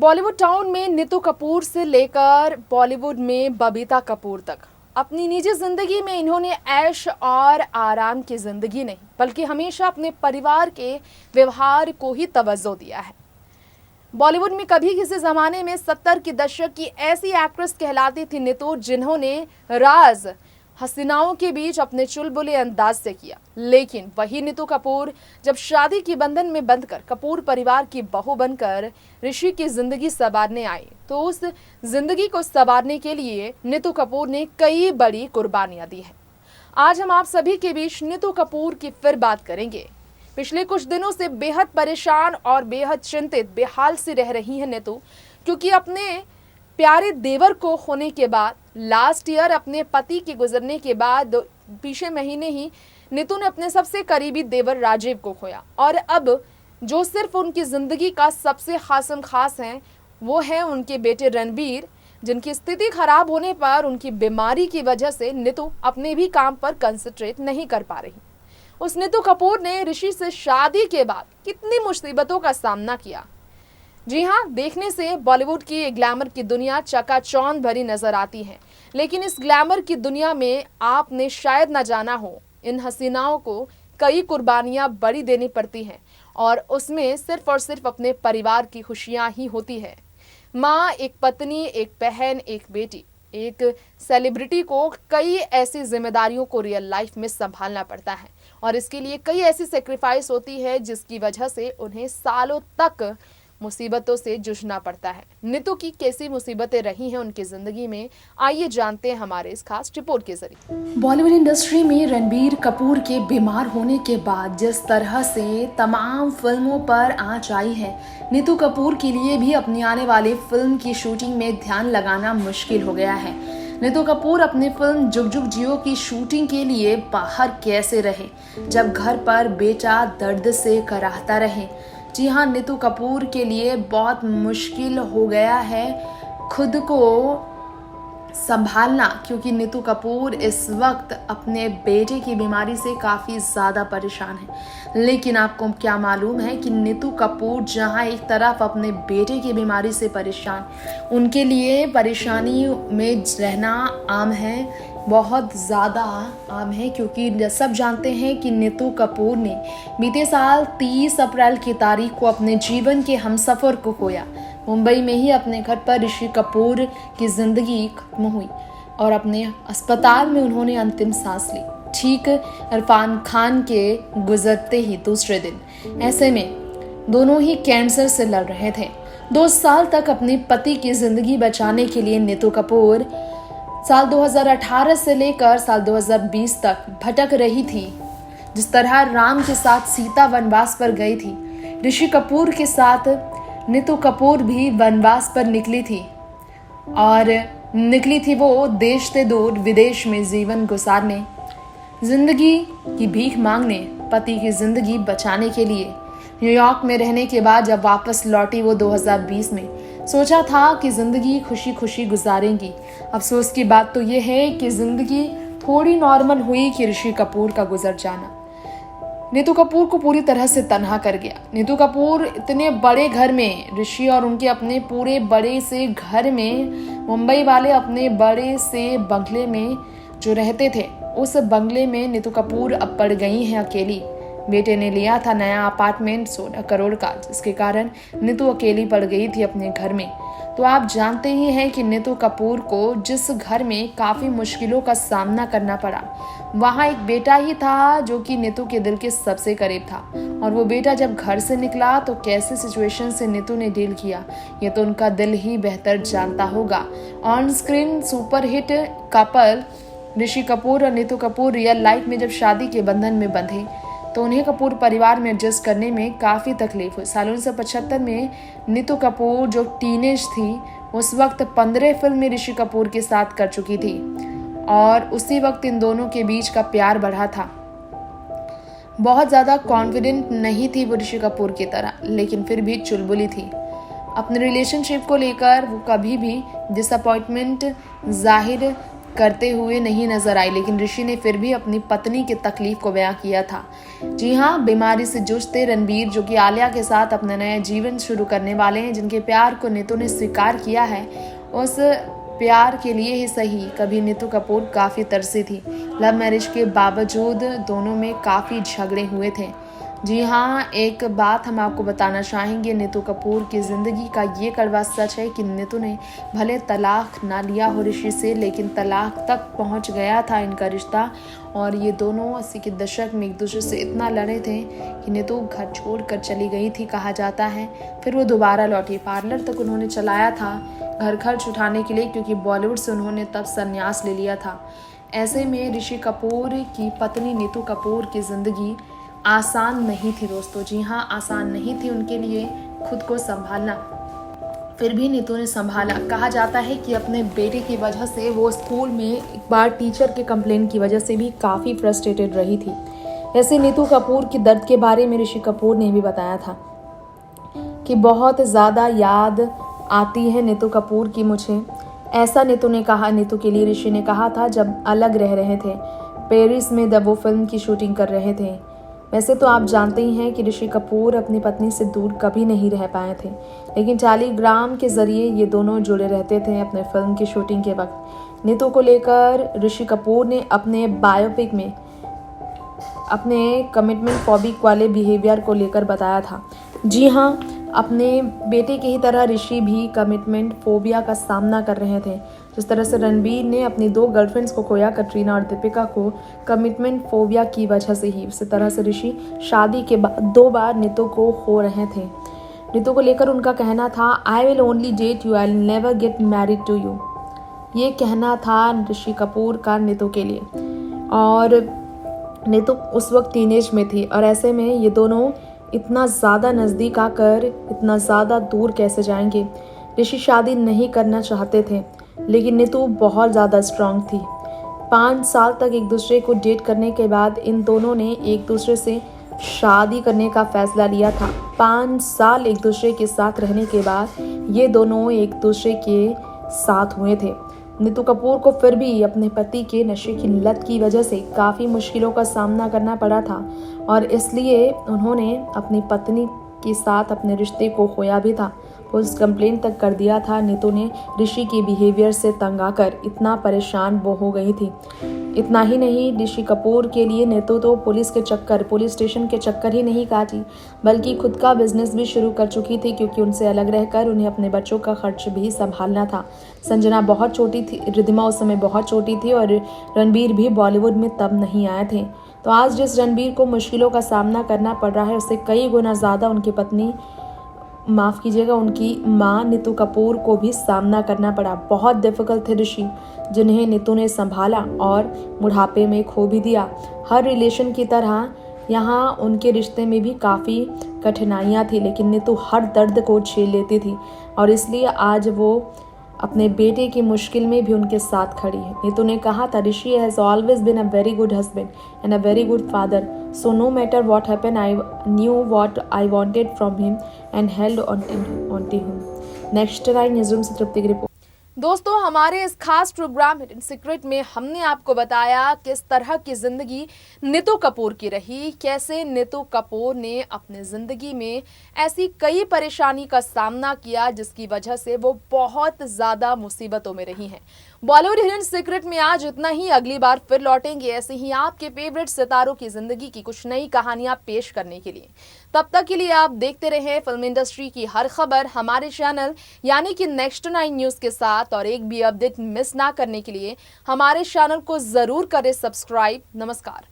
Bollywood town में नीतू कपूर से लेकर बॉलीवुड में बबीता कपूर तक अपनी निजी जिंदगी में इन्होंने ऐश और आराम की जिंदगी नहीं बल्कि हमेशा अपने परिवार के व्यवहार को ही तवज्जो दिया है। बॉलीवुड में कभी किसी जमाने में 70 के दशक की ऐसी एक्ट्रेस कहलाती थी नीतू, जिन्होंने राज हसीनाओं के बीच अपने चुलबुले अंदाज से किया। लेकिन वही नीतू कपूर जब शादी के बंधन में बंधकर कपूर परिवार की बहू बनकर ऋषि की जिंदगी संवारने आई, तो उस जिंदगी को संवारने के लिए नीतू कपूर ने कई बड़ी कुर्बानियां दी है। आज हम आप सभी के बीच नीतू कपूर की फिर बात करेंगे। पिछले कुछ दिनों से बेहद परेशान और बेहद चिंतित बेहाल सी रह रही है नीतू, क्योंकि अपने प्यारे देवर को खोने के बाद लास्ट ईयर अपने पति के गुजरने के बाद पिछले महीने ही नीतू ने अपने सबसे करीबी देवर राजीव को खोया। और अब जो सिर्फ उनकी जिंदगी का सबसे खासम खास है वो है उनके बेटे रणबीर, जिनकी स्थिति खराब होने पर उनकी बीमारी की वजह से नीतू अपने भी काम पर कंसंट्रेट नहीं कर पा रही। उस नीतू कपूर ने ऋषि से शादी के बाद कितनी मुसीबतों का सामना किया। जी हाँ, देखने से बॉलीवुड की ग्लैमर की दुनिया चकाचौंध भरी नजर आती है, लेकिन इस ग्लैमर की दुनिया में आपने शायद न जाना हो, इन हसीनाओं को कई कुर्बानियां बड़ी देनी पड़ती हैं और उसमें सिर्फ और सिर्फ अपने परिवार की खुशियां ही होती है। माँ, एक पत्नी, एक बहन, एक बेटी, एक सेलिब्रिटी को कई ऐसी जिम्मेदारियों को रियल लाइफ में संभालना पड़ता है और इसके लिए कई ऐसी सेक्रीफाइस होती है जिसकी वजह से उन्हें सालों तक मुसीबतों से जूझना पड़ता है। नीतू की कैसी मुसीबतें रही हैं उनकी जिंदगी में, आइए जानते हैं हमारे इस खास रिपोर्ट के जरिए। बॉलीवुड इंडस्ट्री में रणबीर कपूर के बीमार होने के बाद जिस तरह से तमाम फिल्मों पर आंच आई है, नीतू कपूर के लिए भी अपनी आने वाली फिल्म की शूटिंग में ध्यान लगाना मुश्किल हो गया है। नीतू कपूर अपनी फिल्म जुग जुग जियो की शूटिंग के लिए बाहर कैसे रहे जब घर पर बेटा दर्द से कराहता रहे। जी हाँ, नीतू कपूर के लिए बहुत मुश्किल हो गया है खुद को संभालना, क्योंकि नीतू कपूर इस वक्त अपने बेटे की बीमारी से काफ़ी ज़्यादा परेशान है। लेकिन आपको क्या मालूम है कि नीतू कपूर जहां एक तरफ अपने बेटे की बीमारी से परेशान, उनके लिए परेशानी में रहना आम है, बहुत ज़्यादा आम है, क्योंकि सब जानते हैं कि नीतू कपूर ने बीते साल 30 अप्रैल की तारीख को अपने जीवन के हमसफ़र को खोया। मुंबई में ही अपने घर पर ऋषि कपूर की जिंदगी खत्म हुई और अपने अस्पताल में उन्होंने अंतिम सांस ली, ठीक इरफान खान के गुजरते ही दूसरे दिन। ऐसे में दोनों ही कैंसर से लड़ रहे थे। 2 साल तक अपने पति की जिंदगी बचाने के लिए नीतू कपूर साल 2018 से लेकर साल 2020 तक भटक रही थी। जिस तरह राम के साथ सीता वनवास पर गई थी, ऋषि कपूर के साथ नीतू कपूर भी वनवास पर निकली थी और निकली थी वो देश से दूर विदेश में जीवन गुजारने, जिंदगी की भीख मांगने, पति की जिंदगी बचाने के लिए। न्यूयॉर्क में रहने के बाद जब वापस लौटी वो 2020 में, सोचा था कि जिंदगी खुशी खुशी गुजारेंगी। अफसोस की बात तो ये है कि जिंदगी थोड़ी नॉर्मल हुई कि ऋषि कपूर का गुजर जाना नीतू कपूर को पूरी तरह से तन्हा कर गया। नीतू कपूर इतने बड़े घर में, ऋषि और उनके अपने पूरे बड़े से घर में, मुंबई वाले अपने बड़े से बंगले में जो रहते थे, उस बंगले में नीतू कपूर अब पड़ गई हैं अकेली। बेटे ने लिया था नया अपार्टमेंट 16 करोड़ का, जिसके कारण नीतू अकेली पड़ गई थी अपने घर में। तो आप जानते ही हैं कि नीतू कपूर को जिस घर में काफ़ी मुश्किलों का सामना करना पड़ा, वहाँ एक बेटा ही था जो कि नीतू के दिल के सबसे करीब था। और वो बेटा जब घर से निकला तो कैसे सिचुएशन से नीतू ने डील किया, ये तो उनका दिल ही बेहतर जानता होगा। On screen superhit couple Rishi Kapoor और नीतू कपूर रियल लाइफ में जब शादी के बंधन में बंधे तो उन्हें कपूर परिवार में एडजस्ट करने में काफ़ी तकलीफ हुई। साल 1975 में नीतू कपूर जो टीनेज थी, उस वक्त 15 फिल्में ऋषि कपूर के साथ कर चुकी थी और उसी वक्त इन दोनों के बीच का प्यार बढ़ा था। बहुत ज़्यादा कॉन्फिडेंट नहीं थी वो ऋषि कपूर की तरह, लेकिन फिर भी चुलबुली थी। अपने रिलेशनशिप को लेकर वो कभी भी डिसअपॉइंटमेंट जाहिर करते हुए नहीं नजर आई, लेकिन ऋषि ने फिर भी अपनी पत्नी की तकलीफ को बयां किया था। जी हाँ, बीमारी से जूझते रणबीर, जो कि आलिया के साथ अपना नया जीवन शुरू करने वाले हैं, जिनके प्यार को नीतू ने स्वीकार किया है, उस प्यार के लिए ही सही कभी नीतू कपूर काफ़ी तरसी थी। लव मैरिज के बावजूद दोनों में काफ़ी झगड़े हुए थे। जी हाँ, एक बात हम आपको बताना चाहेंगे, नीतू कपूर की ज़िंदगी का ये कड़वा सच है कि नीतू ने भले तलाक ना लिया हो ऋषि से, लेकिन तलाक तक पहुंच गया था इनका रिश्ता। और ये दोनों 80 के दशक में एक दूसरे से इतना लड़े थे कि नीतू घर छोड़कर चली गई थी कहा जाता है। फिर वो दोबारा लौटी। पार्लर तक उन्होंने चलाया था घर खर्च उठाने के लिए, क्योंकि बॉलीवुड से उन्होंने तब संन्यास ले लिया था। ऐसे में ऋषि कपूर की पत्नी नीतू कपूर की ज़िंदगी आसान नहीं थी दोस्तों। जी हाँ, आसान नहीं थी उनके लिए खुद को संभालना। फिर भी नीतू ने संभाला। कहा जाता है कि अपने बेटे की वजह से वो स्कूल में एक बार टीचर के कंप्लेन की वजह से भी काफ़ी फ्रस्ट्रेटेड रही थी। ऐसे नीतू कपूर की दर्द के बारे में ऋषि कपूर ने भी बताया था कि बहुत ज़्यादा याद आती है नीतू कपूर की मुझे। ऐसा नीतू ने कहा, नीतू के लिए ऋषि ने कहा था जब अलग रह रहे थे पेरिस में, जब वो फिल्म की शूटिंग कर रहे थे। वैसे तो आप जानते ही हैं कि ऋषि कपूर अपनी पत्नी से दूर कभी नहीं रह पाए थे, लेकिन टेलीग्राम के जरिए ये दोनों जुड़े रहते थे अपने फिल्म की शूटिंग के वक्त। नीतू को लेकर ऋषि कपूर ने अपने बायोपिक में अपने कमिटमेंट फॉबिक वाले बिहेवियर को लेकर बताया था। जी हाँ, अपने बेटे की ही तरह ऋषि भी कमिटमेंट फोबिया का सामना कर रहे थे। जिस तरह से रणबीर ने अपनी 2 गर्लफ्रेंड्स को खोया, कटरीना और दीपिका को, कमिटमेंट फोबिया की वजह से ही, उसी तरह से ऋषि शादी के बाद 2 बार नीतू को खो रहे थे। नीतू को लेकर उनका कहना था, I will only date you, I will never get married to you. ये कहना था ऋषि कपूर का नीतू के लिए। और नीतू उस वक्त टीनेज में थी, और ऐसे में ये दोनों इतना ज़्यादा नज़दीक आकर इतना ज़्यादा दूर कैसे जाएंगे। ऋषि शादी नहीं करना चाहते थे, लेकिन नीतू बहुत ज़्यादा स्ट्रांग थी। 5 साल तक एक दूसरे को डेट करने के बाद इन दोनों ने एक दूसरे से शादी करने का फैसला लिया था। 5 साल एक दूसरे के साथ रहने के बाद ये दोनों एक दूसरे के साथ हुए थे। नीतू कपूर को फिर भी अपने पति के नशे की लत की वजह से काफ़ी मुश्किलों का सामना करना पड़ा था, और इसलिए उन्होंने अपनी पत्नी के साथ अपने रिश्ते को खोया भी था। पुलिस कंप्लेंट तक कर दिया था। नीतू ने ऋषि के बिहेवियर से तंग आकर इतना परेशान वो हो गई थी। इतना ही नहीं, ऋषि कपूर के लिए नीतू तो पुलिस स्टेशन के चक्कर ही नहीं काटी, बल्कि खुद का बिजनेस भी शुरू कर चुकी थी, क्योंकि उनसे अलग रहकर उन्हें अपने बच्चों का खर्च भी संभालना था। संजना बहुत छोटी थी, रिद्धिमा उस समय बहुत छोटी थी, और रणबीर भी बॉलीवुड में तब नहीं आए थे। तो आज जिस रणबीर को मुश्किलों का सामना करना पड़ रहा है, उससे कई गुना ज़्यादा उनकी पत्नी, माफ़ कीजिएगा, उनकी माँ नीतू कपूर को भी सामना करना पड़ा। बहुत डिफ़िकल्ट थे ऋषि, जिन्हें नीतू ने संभाला और बुढ़ापे में खो भी दिया। हर रिलेशन की तरह यहाँ उनके रिश्ते में भी काफ़ी कठिनाइयाँ थी, लेकिन नीतू हर दर्द को झेल लेती थी, और इसलिए आज वो अपने बेटे की मुश्किल में भी उनके साथ खड़ी है। नीतू ने कहा था, Rishi has always been a very good husband and a very good father, so no matter what happened I knew what I wanted from him and held on to him. Next time newsroom से तृप्ति की report. दोस्तों, हमारे इस खास programme hidden secret में हमने आपको बताया किस तरह की जिंदगी नीतू कपूर की रही, कैसे नीतू कपूर ने अपनी जिंदगी में ऐसी कई परेशानी का सामना किया जिसकी वजह से वो बहुत ज्यादा मुसीबतों में रही हैं। बॉलीवुड हिडन सीक्रेट में आज इतना ही। अगली बार फिर लौटेंगे ऐसे ही आपके फेवरेट सितारों की जिंदगी की कुछ नई कहानियां पेश करने के लिए। तब तक के लिए आप देखते रहें फिल्म इंडस्ट्री की हर खबर हमारे चैनल यानी कि नेक्स्ट 9 न्यूज़ के साथ, और एक भी अपडेट मिस ना करने के लिए हमारे चैनल को जरूर करें सब्सक्राइब। नमस्कार।